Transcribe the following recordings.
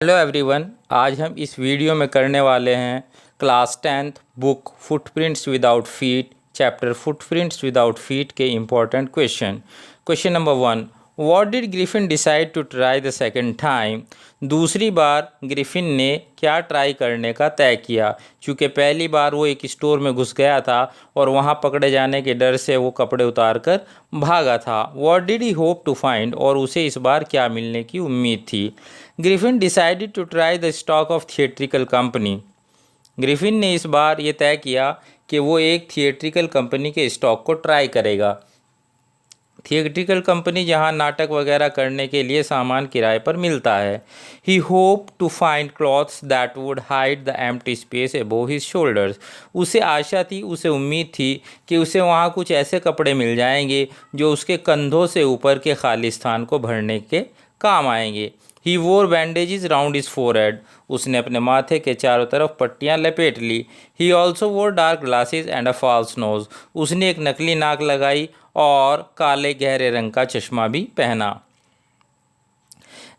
Hello everyone, आज हम इस वीडियो में करने वाले हैं class 10th book footprints without feet chapter footprints without feet के important question number 1। What did Griffin decide to try the second time. दूसरी बार ग्रिफिन ने क्या ट्राई करने का तय किया, क्योंकि पहली बार वो एक स्टोर में घुस गया था और वहाँ पकड़े जाने के डर से वो कपड़े उतार कर भागा था। What did he hope to find, और उसे इस बार क्या मिलने की उम्मीद थी। Griffin decided to try the stock of theatrical company. Griffin ने इस बार ये तय किया कि वो एक थिएट्रिकल कंपनी के स्टॉक को ट्राई करेगा। थिएट्रिकल कंपनी जहां नाटक वगैरह करने के लिए सामान किराए पर मिलता है। He hope to find clothes that would hide the empty space above his shoulders. उसे आशा थी, उसे उम्मीद थी कि उसे वहां कुछ ऐसे कपड़े मिल जाएंगे जो उसके कंधों से ऊपर के खाली स्थान को भरने के काम आएंगे। ही वोर बैंडेजेस राउंड हिज फोरहेड। उसने अपने माथे के चारों तरफ पट्टियां लपेट ली। He also wore dark glasses and a false nose. उसने एक नकली नाक लगाई और काले गहरे रंग का चश्मा भी पहना।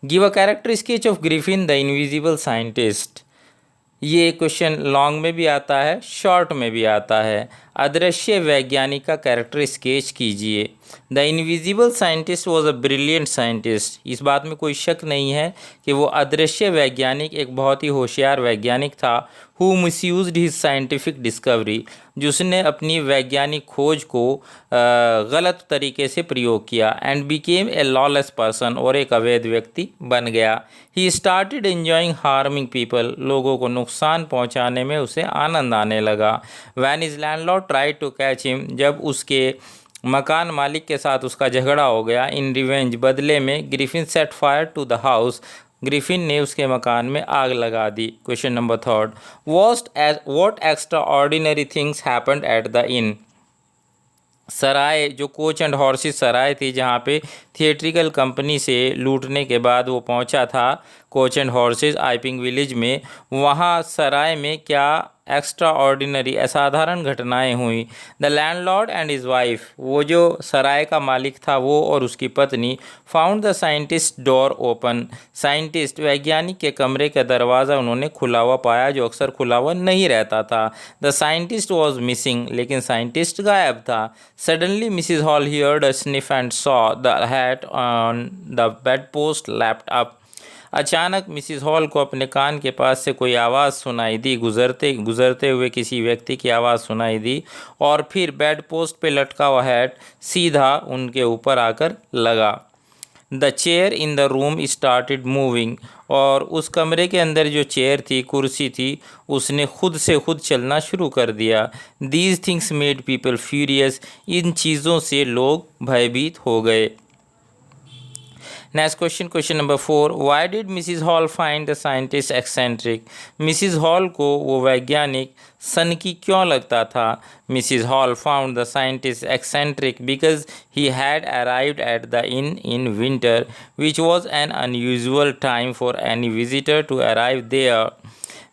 Give a character sketch of Griffin the invisible scientist. ये क्वेश्चन लॉन्ग में भी आता है, शॉर्ट में भी आता है। अदृश्य वैज्ञानिक का कैरेक्टर स्केच कीजिए। The invisible scientist was a brilliant scientist. इस बात में कोई शक नहीं है कि वो अदृश्य वैज्ञानिक एक बहुत ही होशियार वैज्ञानिक था। Who misused his scientific discovery, जिसने अपनी वैज्ञानिक खोज को गलत तरीके से प्रयोग किया। And became a lawless person, और एक अवैध व्यक्ति बन गया। He started enjoying harming people, लोगों को नुकसान पहुंचाने में उसे आनंद आने लगा। When his landlord try to catch him, जब उसके मकान मालिक के साथ उसका झगड़ा हो गया। इन रिवेंज, बदले में, Griffin set fire to the house. Griffin ने उसके मकान में आग लगा दी। Question number 3। What extraordinary things happened at the inn. सराय, जो कोच एंड हॉर्सेस सराय थी जहाँ पे थिएट्रिकल कंपनी से लूटने के बाद वो पहुँचा था, कोच एंड हॉर्सेस आइपिंग विलेज में, वहाँ सराय में क्या एक्स्ट्रा ऑर्डिनरी असाधारण घटनाएं हुई। The landlord and his wife, वो जो सराय का मालिक था वो और उसकी पत्नी, found the scientist door open. Scientist, वैज्ञानिक के कमरे का दरवाज़ा उन्होंने खुला हुआ पाया, जो अक्सर खुला हुआ नहीं रहता था। द साइंटिस्ट वॉज मिसिंग, लेकिन साइंटिस्ट गायब था। Suddenly Mrs hall heard a sniff and saw the hat on the bed post lapped up. अचानक मिसिज हॉल को अपने कान के पास से कोई आवाज़ सुनाई दी, गुजरते हुए किसी व्यक्ति की आवाज़ सुनाई दी, और फिर बेड पोस्ट पे लटका हुआ हैट सीधा उनके ऊपर आकर लगा। The chair in the room started moving, और उस कमरे के अंदर जो चेयर थी, कुर्सी थी, उसने खुद से खुद चलना शुरू कर दिया। These things made people furious, इन चीज़ों से लोग भयभीत हो गए। Next question number 4। Why did Mrs hall find the scientist eccentric. Mrs hall को वो वैज्ञानिक सनकी क्यों लगता था। Mrs hall found the scientist eccentric because he had arrived at the in winter, which was an unusual time for any visitor to arrive there.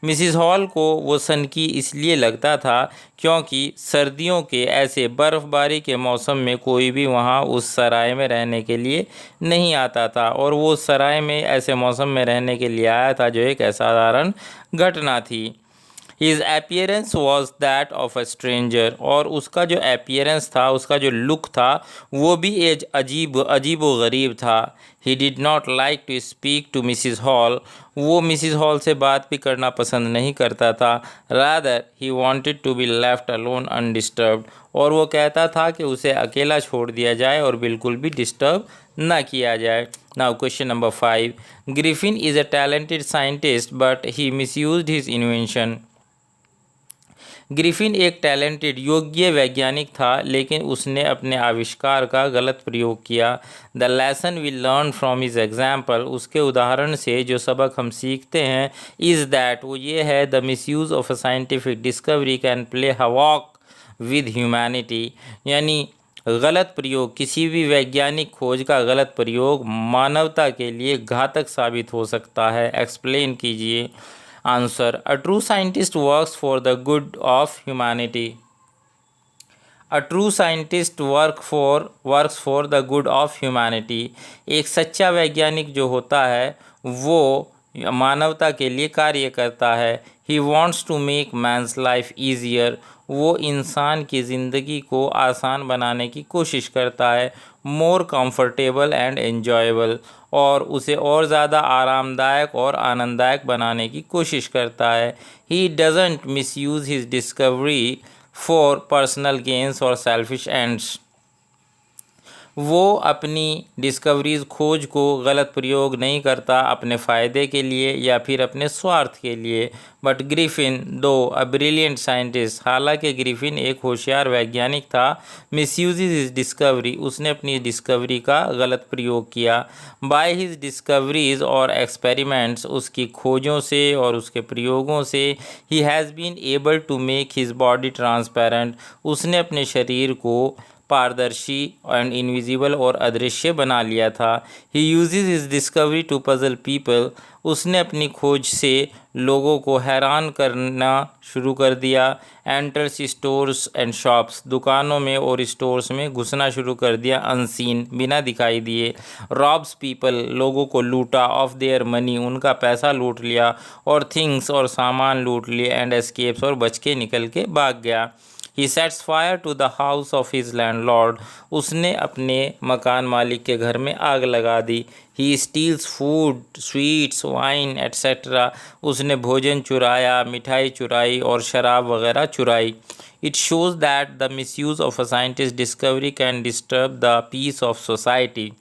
Mrs hall को वो सनकी इसलिए लगता था क्योंकि सर्दियों के ऐसे बर्फ़बारी के मौसम में कोई भी वहाँ उस सराय में रहने के लिए नहीं आता था, और वो सराय में ऐसे मौसम में रहने के लिए आया था जो एक असाधारण घटना थी। His appearance was that of a stranger, और उसका जो अपीयरेंस था, उसका जो लुक था, वो भी एक अजीब व गरीब था। He did not like to speak to Mrs Hall, वो मिसिज हॉल से बात भी करना पसंद नहीं करता था। Rather he wanted to be left alone undisturbed, और वो कहता था कि उसे अकेला छोड़ दिया जाए और बिल्कुल भी डिस्टर्ब ना किया जाए। Now question number 5। Griffin is a talented scientist but he misused his invention. Griffin एक टैलेंटेड, योग्य वैज्ञानिक था, लेकिन उसने अपने आविष्कार का गलत प्रयोग किया। The lesson we learn from his example, उसके उदाहरण से जो सबक हम सीखते हैं, इज़ दैट, वो ये है, the misuse of a scientific discovery can play havoc with humanity. यानी गलत प्रयोग, किसी भी वैज्ञानिक खोज का गलत प्रयोग मानवता के लिए घातक साबित हो सकता है। एक्सप्लेन कीजिए। Answer, a true scientist works for the good of humanity. A true scientist works for the good of humanity. एक सच्चा वैज्ञानिक जो होता है वो मानवता के लिए कार्य करता है। He wants to make man's life easier, वो इंसान की ज़िंदगी को आसान बनाने की कोशिश करता है। मोर कंफर्टेबल एंड एन्जॉयबल, और उसे और ज़्यादा आरामदायक और आनंददायक बनाने की कोशिश करता है। He doesn't misuse his discovery for personal gains और सेल्फिश एंड्स, वो अपनी डिस्कवरीज खोज को गलत प्रयोग नहीं करता अपने फ़ायदे के लिए या फिर अपने स्वार्थ के लिए। बट ग्रिफिन दो अ ब्रिलियंट साइंटिस्ट, हालांकि ग्रिफिन एक होशियार वैज्ञानिक था, मिसयूजेज हिज डिस्कवरी, उसने अपनी डिस्कवरी का गलत प्रयोग किया। बाय हिज डिस्कवरीज और एक्सपेरिमेंट्स, उसकी खोजों से और उसके प्रयोगों से, he has been able to make his body transparent, उसने अपने शरीर को पारदर्शी एंड इनविजिबल और अदृश्य बना लिया था। He uses his discovery to puzzle people, उसने अपनी खोज से लोगों को हैरान करना शुरू कर दिया। एंटर्स स्टोर्स एंड शॉप्स, दुकानों में और स्टोर्स में घुसना शुरू कर दिया अनसीन, बिना दिखाई दिए। रॉब्स पीपल, लोगों को लूटा। ऑफ देयर मनी, उनका पैसा लूट लिया। और थिंग्स, और सामान लूट लिए। एंड एस्केप्स, और बच के निकल के भाग गया। He sets fire to the house of his landlord, उसने अपने मकान मालिक के घर में आग लगा दी। He steals food, sweets, wine etcetera, उसने भोजन चुराया, मिठाई चुराई और शराब वगैरह चुराई। It shows that the misuse of a scientist discovery can disturb the peace of society,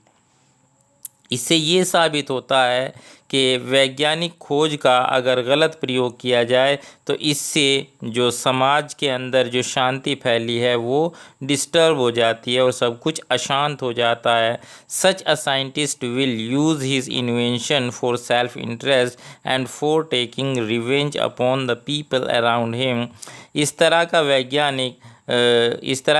इससे ये साबित होता है कि वैज्ञानिक खोज का अगर गलत प्रयोग किया जाए तो इससे जो समाज के अंदर जो शांति फैली है वो डिस्टर्ब हो जाती है और सब कुछ अशांत हो जाता है। Such a scientist will use his invention for self interest and for taking revenge upon the people around him, इस तरह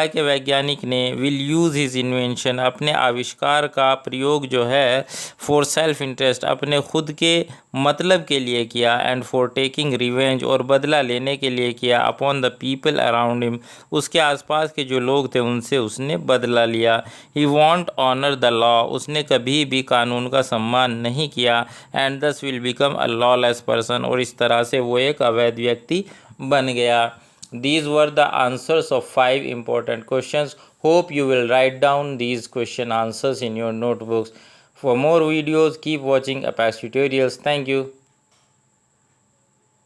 के वैज्ञानिक ने विल यूज़ हिज इन्वेंशन, अपने आविष्कार का प्रयोग जो है फॉर सेल्फ इंटरेस्ट, अपने खुद के मतलब के लिए किया। एंड फॉर टेकिंग रिवेंज, और बदला लेने के लिए किया। Upon the people around him, उसके आसपास के जो लोग थे उनसे उसने बदला लिया। ही वॉन्ट ऑनर द लॉ, उसने कभी भी कानून का सम्मान नहीं किया। एंड दस will become a lawless person, और इस तरह से वो एक अवैध व्यक्ति बन गया। These were the answers of 5 important questions. Hope you will write down these question answers in your notebooks. For more videos, keep watching Apex Tutorials. Thank you.